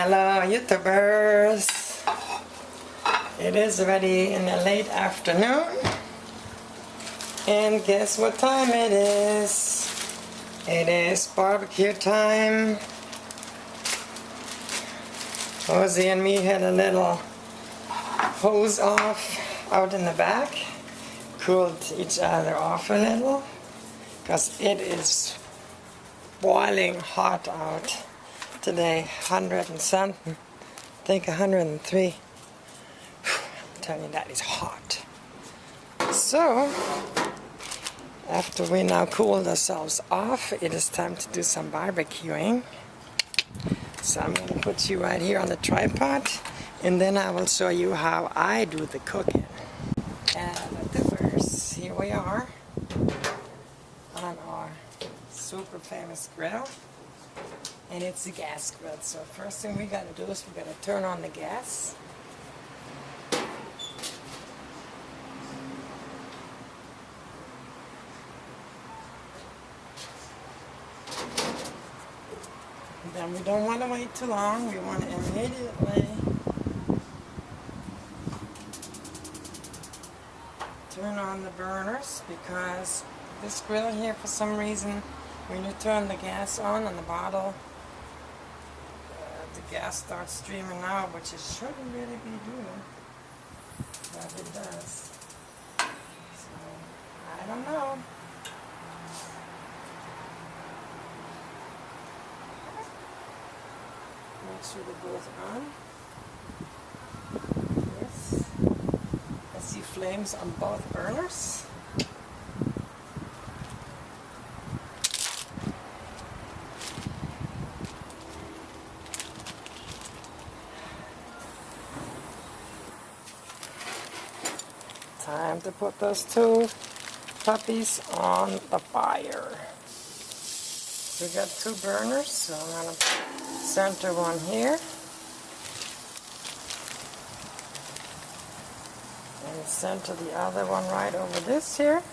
Hello YouTubers! It is already in the late afternoon, and guess what time it is? It is barbecue time. Rosie and me had a little hose off out in the back, cooled each other off a little, because it is boiling hot out today. 100 and something, I think 103. I'm telling you, that is hot. So after we now cooled ourselves off, it is time to do some barbecuing. So I'm going to put you right here on the tripod, and then I will show you how I do the cooking. And first, here we are on our super famous grill, and it's a gas grill. So first thing we got to do is we got to turn on the gas. Then we don't want to wait too long. We want to immediately turn on the burners, because this grill here, for some reason, when you turn the gas on the bottle, the gas starts streaming out, which it shouldn't really be doing, but it does. So, I don't know. Make sure they're both on. Yes. I see flames on both burners. Time to put those two puppies on the fire. We got two burners, so I'm going to center one here and center the other one right over this here.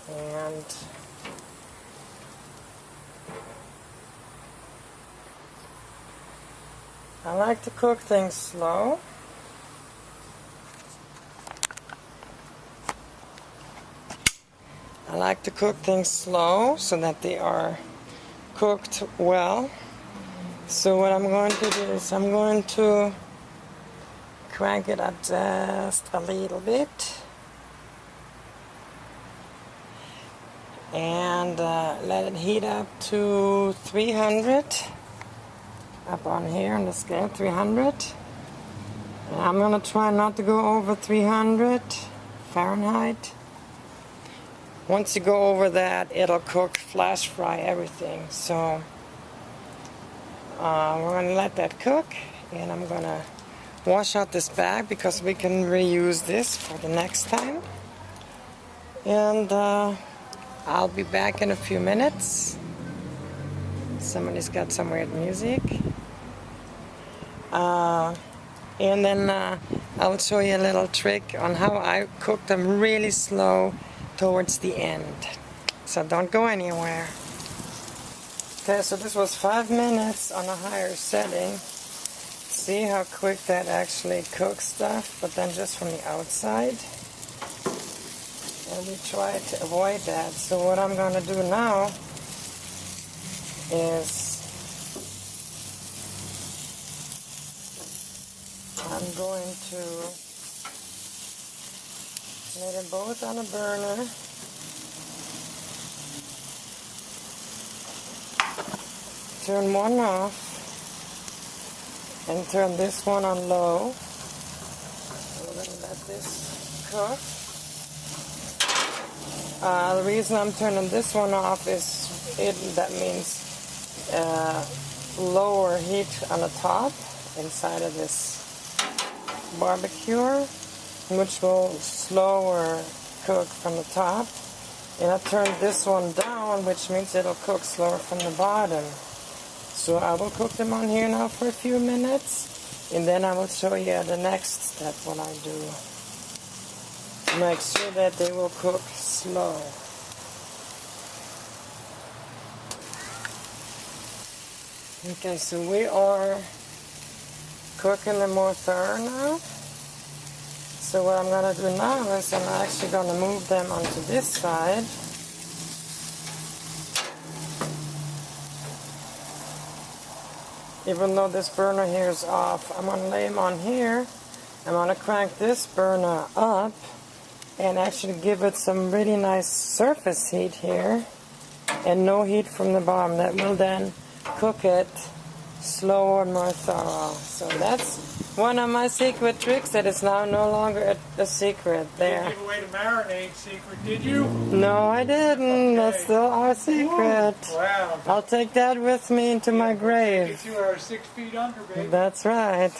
And I like to cook things slow. I like to cook things slow so that they are cooked well. So what I'm going to do is I'm going to crank it up just a little bit and let it heat up to 300, up on here on the scale, 300. And I'm going to try not to go over 300 Fahrenheit. Once you go over that, it'll cook, flash fry everything. So we're going to let that cook, and I'm going to wash out this bag because we can reuse this for the next time. And I'll be back in a few minutes. Somebody's got some weird music. And then I'll show you a little trick on how I cook them really slow towards the end. So don't go anywhere. Okay, so this was 5 minutes on a higher setting. See how quick that actually cooks stuff, but then just from the outside. And we try to avoid that. So what I'm going to do now is I'm going to lay them both on a burner. Turn one off and turn this one on low. So we're going to let this cook. The reason I'm turning this one off is that means lower heat on the top inside of this barbecue, which will slower cook from the top. And I turned this one down, which means it'll cook slower from the bottom. So I will cook them on here now for a few minutes, and then I will show you the next step what I do. Make sure that they will cook slow. Okay, so we are cooking them more thorough now. So what I'm going to do now is I'm actually going to move them onto this side. Even though this burner here is off, I'm going to lay them on here. I'm going to crank this burner up and actually give it some really nice surface heat here and no heat from the bottom. That will then cook it slower and more thorough. So that's one of my secret tricks that is now no longer a secret there. You didn't give away the marinade secret, did you? No, I didn't. Okay. That's still our secret. Wow. I'll take that with me into my grave. You are 6 feet under, baby. That's right.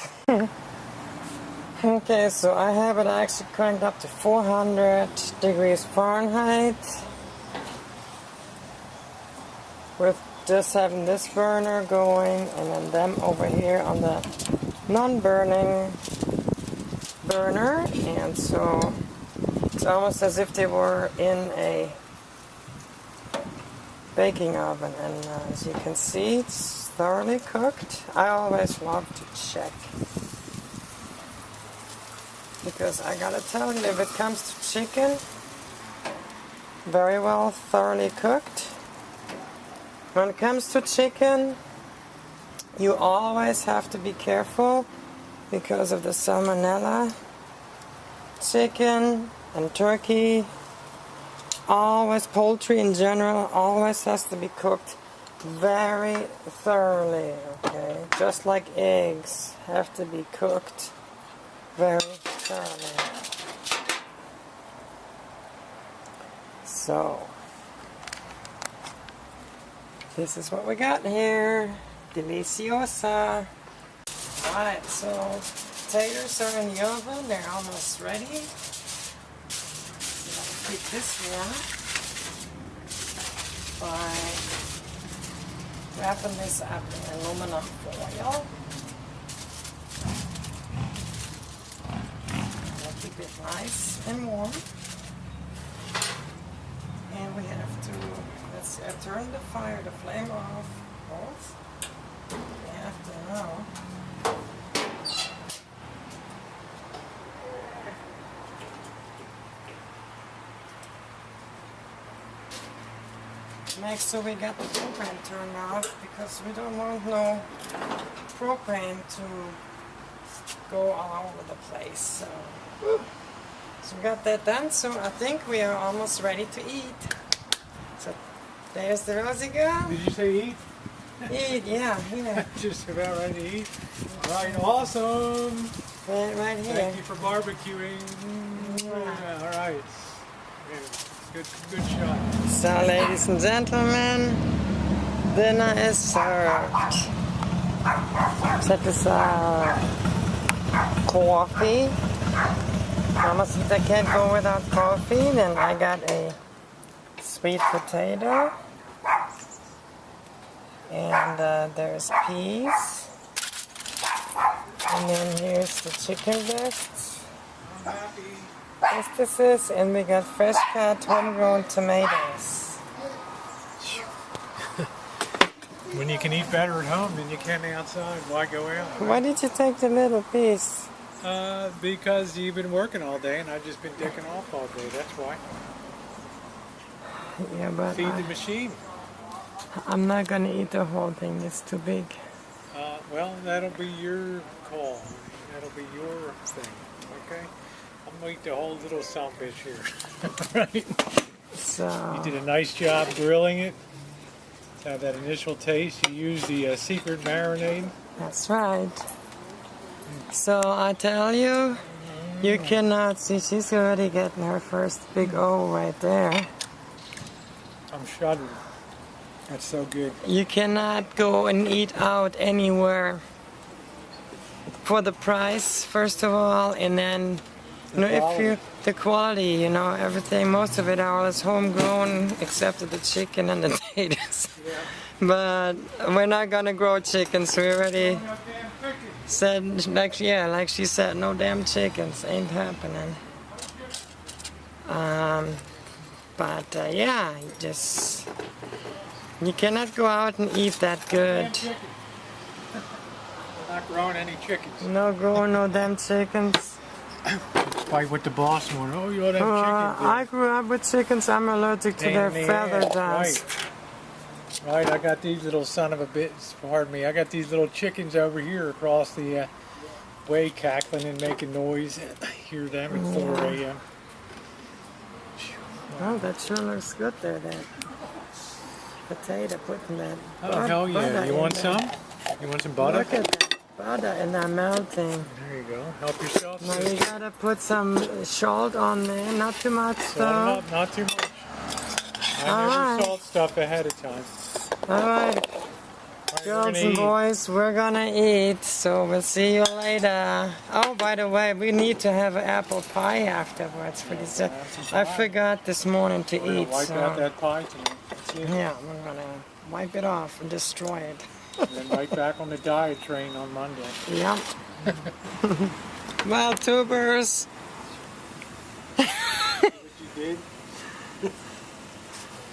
Okay, so I have it actually cranked up to 400 degrees Fahrenheit. With just having this burner going and then them over here on the non-burning burner, and so it's almost as if they were in a baking oven, and as you can see, it's thoroughly cooked. I always love to check, because I gotta tell you, if it comes to chicken, very well thoroughly cooked. When it comes to chicken, you always have to be careful because of the salmonella. Chicken and turkey, always, poultry in general, always has to be cooked very thoroughly, okay? Just like eggs have to be cooked very thoroughly. So, this is what we got here. Deliciosa. Alright, so potatoes are in the oven. They're almost ready. So I'll keep this one by wrapping this up in aluminum foil. I'll keep it nice and warm. And we have to, let's see, I turned the flame off. You have to know. Make sure we got the propane turned off, because we don't want no propane to go all over the place. So we got that done, so I think we are almost ready to eat. So there's the Rosie girl. Did you say eat? Eat, yeah, here. Just about ready to eat. All right, awesome. Right here. Thank you for barbecuing. Yeah, all right. Good shot. So, ladies and gentlemen, dinner is served. Check this out. Coffee. Mama said I can't go without coffee. Then I got a sweet potato. And there's peas. And then here's the chicken breasts. I'm happy. Yes, this is, and we got fresh cut homegrown tomatoes. When you can eat better at home than you can outside, why go out? Why did you take the little piece? Because you've been working all day and I've just been dicking off all day, that's why. Yeah, but Feed the machine. I'm not gonna eat the whole thing, it's too big. Well, that'll be your call. That'll be your thing, okay? I'm gonna eat the whole little selfish here, right? So You did a nice job grilling it. To have that initial taste, you used the secret marinade. that's right. So I tell you, you cannot see, she's already getting her first big O right there. I'm shuddering. That's so good. You cannot go and eat out anywhere for the price, first of all, and then the quality, you know, everything, most of it all is homegrown except for the chicken and the potatoes. Yeah. But we're not gonna grow chickens. We already said, like she said, no damn chickens, ain't happening. Yeah, you cannot go out and eat that good not growing any chickens. No growing no damn chickens. Fight with the boss one. Oh, you ought to have chickens. I grew up with chickens. I'm allergic to their feather dust. Right, I got these little son of a bitch. Pardon me. I got these little chickens over here across the way, cackling and making noise. I hear them at 4 a.m. Oh, that sure looks good there. That potato putting that. Oh, hell yeah! You want some? You want some butter? Look at that butter and that melting. There you go. Help yourself. Now you gotta put some salt on there. Not too much though. Not too much. I never salt stuff ahead of time. All right. Girls and boys, we're gonna eat, so we'll see you later. Oh, by the way, we need to have an apple pie afterwards for dessert. I forgot this morning to eat. Wipe out that pie tonight. Yeah, we're gonna wipe it off and destroy it. And then right back on the diet train on Monday. Yep. Well, tubers. What you did?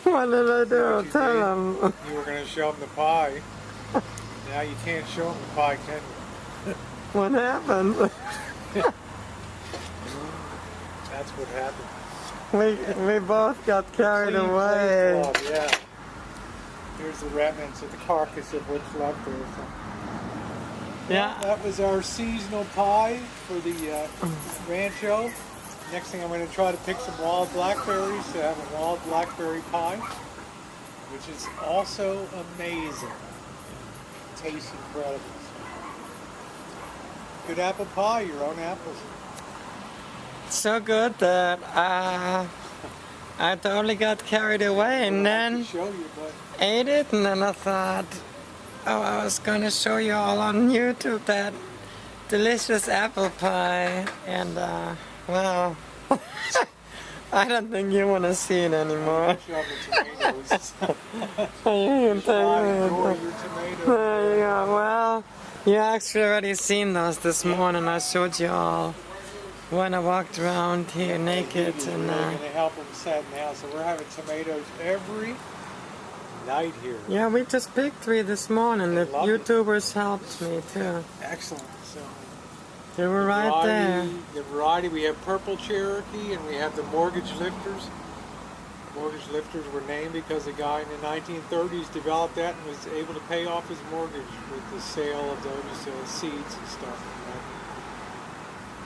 What did I do? Tell them. You were gonna show them the pie. Now you can't show them the pie, can you? What happened? That's what happened. We both got carried away. Yeah. Here's the remnants of the carcass of what's left there. So. Yeah. That was our seasonal pie for the Rancho. Next thing I'm going to try to pick some wild blackberries to have a wild blackberry pie, which is also amazing. Tastes incredible. Good apple pie, your own apples. So good that I totally got carried away and then ate it, and then I thought, oh, I was going to show you all on YouTube that delicious apple pie, and well, I don't think you want to see it anymore. There you go. Well, you actually already seen those this morning. I showed you all when I walked around here naked. And going to help them set now, so we're having tomatoes every night here. Yeah, we just picked 3 this morning. The YouTubers helped me too. Excellent. So they were right there. The variety, we have purple Cherokee and we have the mortgage lifters. Mortgage lifters were named because a guy in the 1930s developed that and was able to pay off his mortgage with the sale of those seeds and stuff.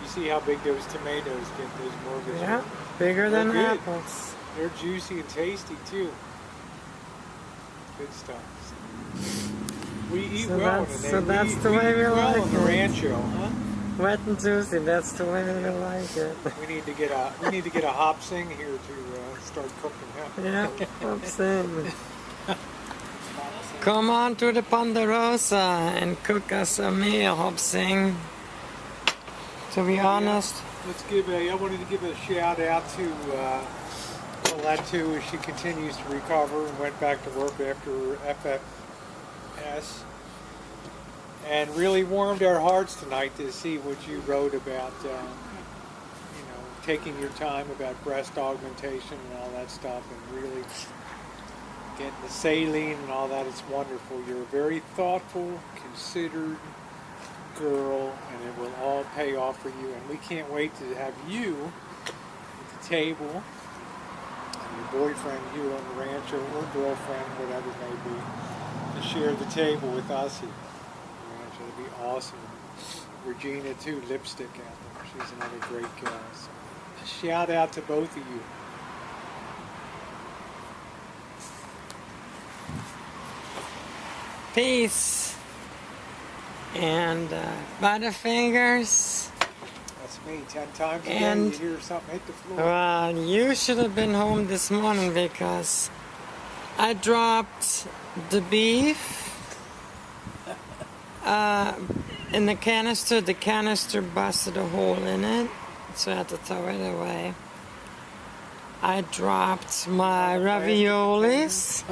You see how big those tomatoes get, those mortgage Yeah, lifters. bigger than good. apples. They're juicy and tasty too. Good stuff. We eat well in the that's the way we like on the Rancho, huh? Wet and juicy, that's the way we like it. We need to get a hop sing here to start cooking. Huh? Yeah, hop sing. Come on to the Ponderosa and cook us a meal, hop sing. To be honest. I wanted to give a shout out to Colette too, as she continues to recover and went back to work after FFS. And really warmed our hearts tonight to see what you wrote about, taking your time about breast augmentation and all that stuff, and really getting the saline and all that. It's wonderful. You're a very thoughtful, considered girl, and it will all pay off for you. And we can't wait to have you at the table, and your boyfriend here on the Rancho, or girlfriend, whatever it may be, to share the table with us here. It'll be awesome. Regina too, lipstick out there. She's another great gal. So shout out to both of you. Peace. And Butterfingers. That's me. 10 times a day And you hear something hit the floor. you should have been home this morning because I dropped the beef in the canister. The canister busted a hole in it, so I had to throw it away. I dropped my raviolis.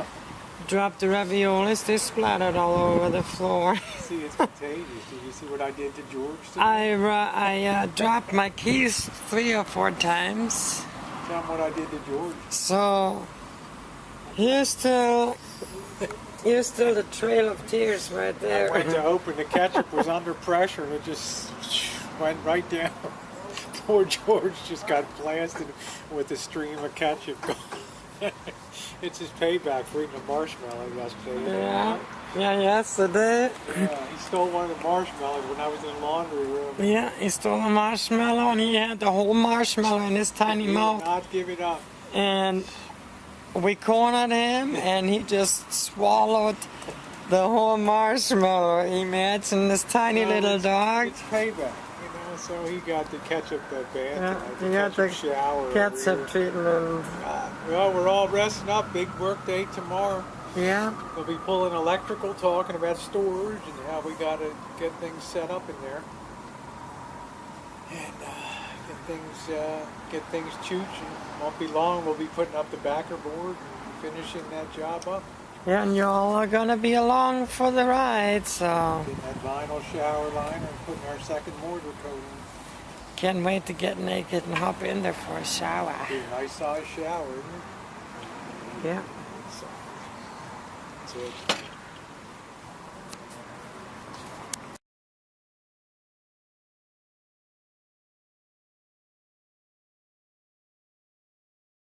Dropped the raviolis. They splattered all over the floor. See, it's contagious. Did you see what I did to George today? I dropped my keys 3 or 4 times. Tell him what I did to George. So here's still Here's still the trail of tears right there. I went to open the ketchup, was under pressure, and it just went right down. Poor George just got blasted with a stream of ketchup. It's his payback for eating a marshmallow yesterday. Yeah, yesterday. Yeah, he stole one of the marshmallows when I was in the laundry room. Yeah, he stole a marshmallow and he had the whole marshmallow in his tiny He mouth. did not give it up. And we cornered him and he just swallowed the whole marshmallow. Imagine this tiny little dog. It's payback, so he got the ketchup bath Yeah, tonight, he got the shower. ketchup treatment. Well, we're all resting up. Big work day tomorrow. Yeah. We'll be pulling electrical, talking about storage and how we got to get things set up in there. And get things chooching. Won't be long. We'll be putting up the backer board and finishing that job up. Yeah, and you all are gonna be along for the ride, so Getting that vinyl shower liner and putting our second mortar coat in. can't wait to get naked and hop in there for a shower. Be a nice size shower, isn't it? Yeah. So, that's it.